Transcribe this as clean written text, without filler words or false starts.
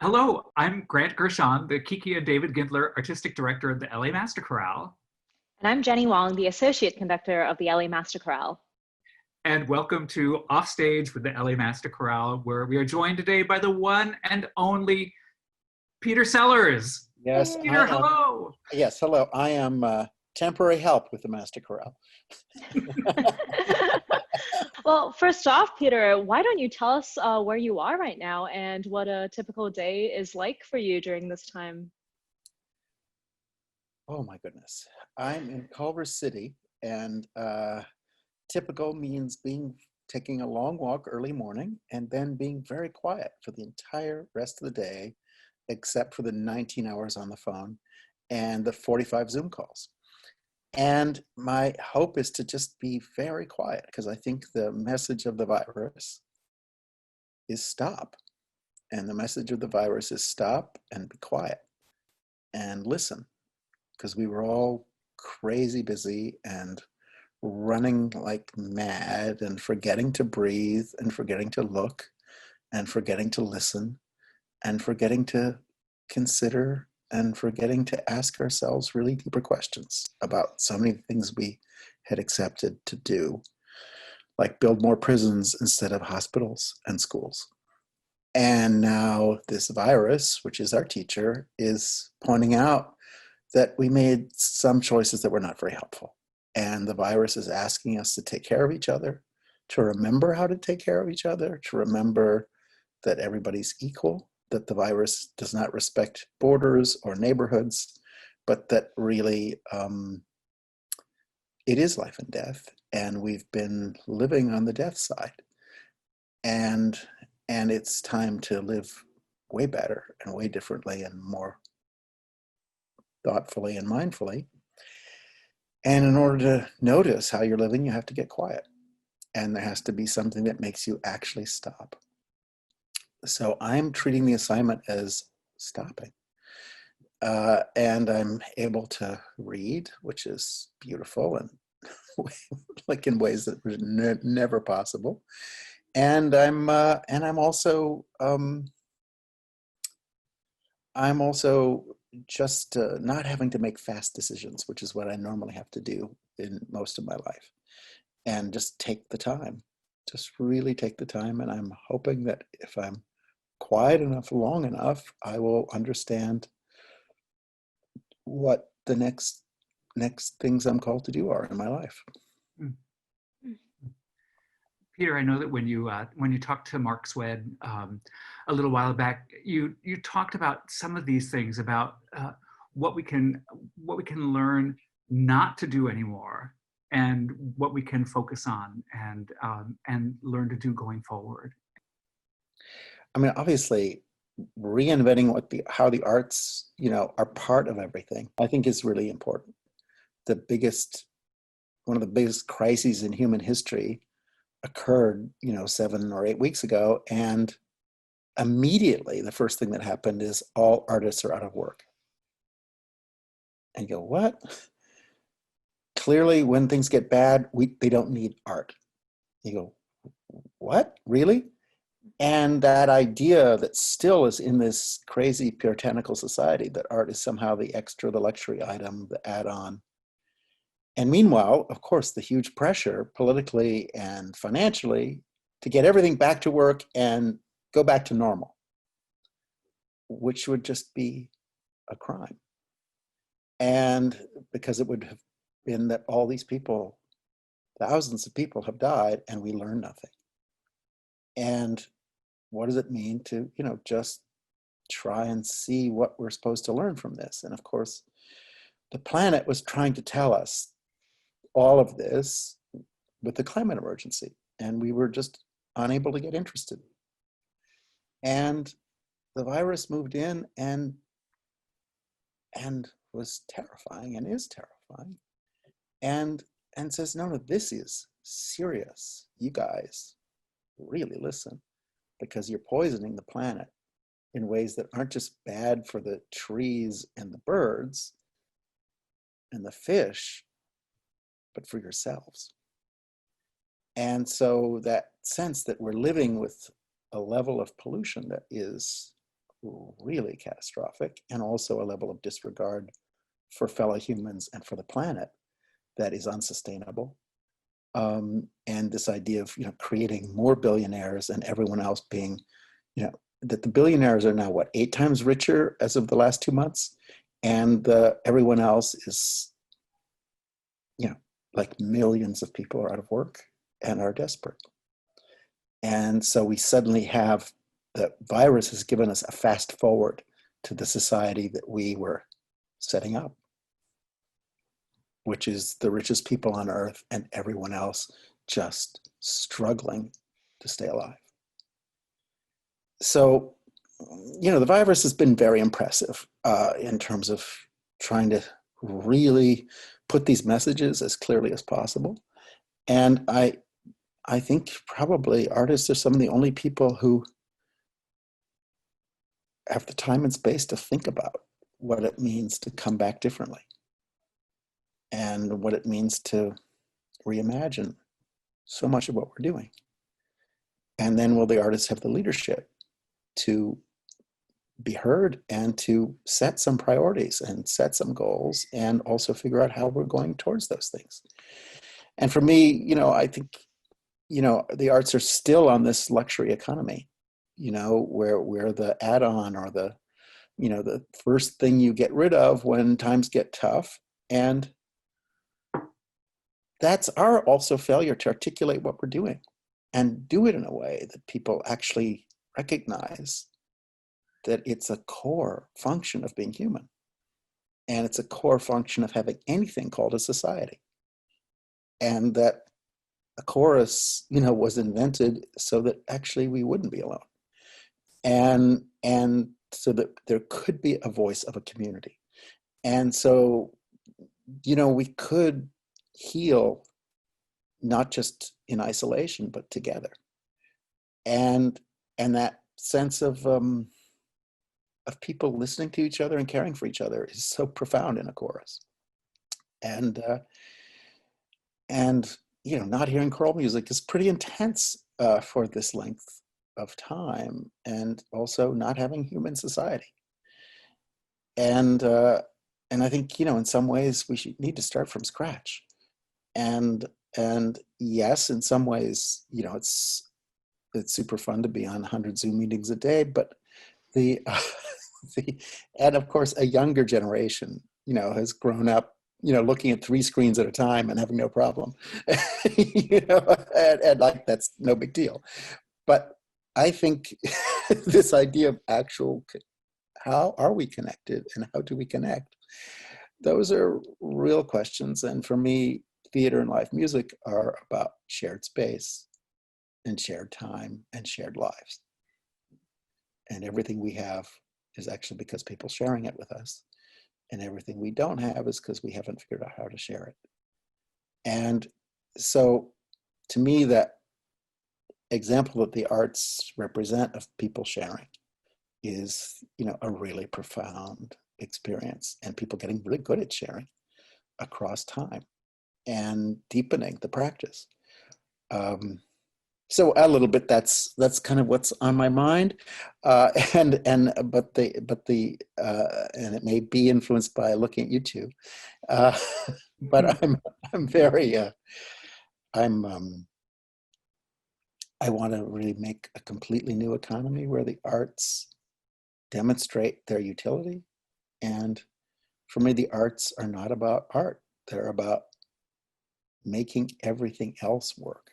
Hello, I'm Grant Gershon, the Kiki and David Gindler Artistic Director of the LA Master Chorale, And I'm Jenny Wong, the Associate Conductor of the LA Master Chorale. and welcome to Offstage with the LA Master Chorale, where we are joined today by the one and only Peter Sellars. Yes, I Peter, am. hello. Yes, hello. I am temporary help with the Master Chorale. Well, first off, Peter, why don't you tell us where you are right now and what a typical day is like for you during this time? Oh my goodness. I'm in Culver City, and typical means taking a long walk early morning and then being very quiet for the entire rest of the day, except for the 19 hours on the phone and the 45 Zoom calls. And my hope is to just be very quiet, because I think the message of the virus is stop. And the message of the virus is stop and be quiet and listen, because we were all crazy busy and running like mad and forgetting to breathe and forgetting to look and forgetting to listen and forgetting to consider and forgetting to ask ourselves really deeper questions about so many things we had accepted to do, like build more prisons instead of hospitals and schools. And now this virus, which is our teacher, is pointing out that we made some choices that were not very helpful. And the virus is asking us to take care of each other, to remember how to take care of each other, to remember that everybody's equal, that the virus does not respect borders or neighborhoods, but that really it is life and death. And we've been living on the death side. And it's time to live way better and way differently and more thoughtfully and mindfully. And in order to notice how you're living, you have to get quiet. And there has to be something that makes you actually stop. So I'm treating the assignment as stopping. And I'm able to read, which is beautiful and like in ways that were never possible. And I'm also just not having to make fast decisions, which is what I normally have to do in most of my life, and just take the time, just really take the time. And I'm hoping that if I'm quiet enough, long enough, I will understand what the next things I'm called to do are in my life. Peter, I know that when you talked to Mark Swed a little while back, you talked about some of these things about what we can learn not to do anymore, and what we can focus on and learn to do going forward. I mean, obviously, reinventing how the arts, are part of everything, I think is really important. One of the biggest crises in human history occurred, 7 or 8 weeks ago, and immediately the first thing that happened is all artists are out of work. And you go, what? Clearly, when things get bad, they don't need art. You go, what? Really? And that idea that still is in this crazy puritanical society, that art is somehow the extra, the luxury item, the add-on. And meanwhile, of course, the huge pressure politically and financially to get everything back to work and go back to normal, which would just be a crime. And because it would have been that all these people, thousands of people have died, and we learn nothing. And what does it mean to, just try and see what we're supposed to learn from this? And of course, the planet was trying to tell us all of this with the climate emergency, and we were just unable to get interested. And the virus moved in and was terrifying, and is terrifying, and says, no, this is serious. You guys really listen, because you're poisoning the planet in ways that aren't just bad for the trees and the birds and the fish, but for yourselves. And so that sense that we're living with a level of pollution that is really catastrophic, and also a level of disregard for fellow humans and for the planet that is unsustainable. And this idea of, creating more billionaires and everyone else being, that the billionaires are now, 8 times richer as of the last 2 months, and everyone else is, like millions of people are out of work and are desperate. And so we suddenly have, the virus has given us a fast forward to the society that we were setting up, which is the richest people on earth and everyone else just struggling to stay alive. So, the virus has been very impressive in terms of trying to really put these messages as clearly as possible. And I think probably artists are some of the only people who have the time and space to think about what it means to come back differently and what it means to reimagine so much of what we're doing. And then will the artists have the leadership to be heard and to set some priorities and set some goals and also figure out how we're going towards those things. And for me, I think, the arts are still on this luxury economy, where the add-on or the first thing you get rid of when times get tough. And that's our also failure to articulate what we're doing and do it in a way that people actually recognize that it's a core function of being human. And it's a core function of having anything called a society. And that a chorus, was invented so that actually we wouldn't be alone. And so that there could be a voice of a community. And so, we could heal not just in isolation, but together. And that sense of people listening to each other and caring for each other is so profound in a chorus. And not hearing choral music is pretty intense for this length of time, and also not having human society. And I think, in some ways we need to start from scratch. And yes, in some ways, it's super fun to be on 100 Zoom meetings a day, but and of course, a younger generation, has grown up, looking at 3 screens at a time and having no problem, and like, that's no big deal. But I think this idea of how are we connected and how do we connect? Those are real questions. And for me, theater and live music are about shared space and shared time and shared lives. And everything we have is actually because people sharing it with us. And everything we don't have is because we haven't figured out how to share it. And so to me, that example that the arts represent of people sharing is, a really profound experience, and people getting really good at sharing across time and deepening the practice. So a little bit, that's kind of what's on my mind, and it may be influenced by looking at you two, but I'm very I want to really make a completely new economy where the arts demonstrate their utility. And for me, the arts are not about art; they're about making everything else work.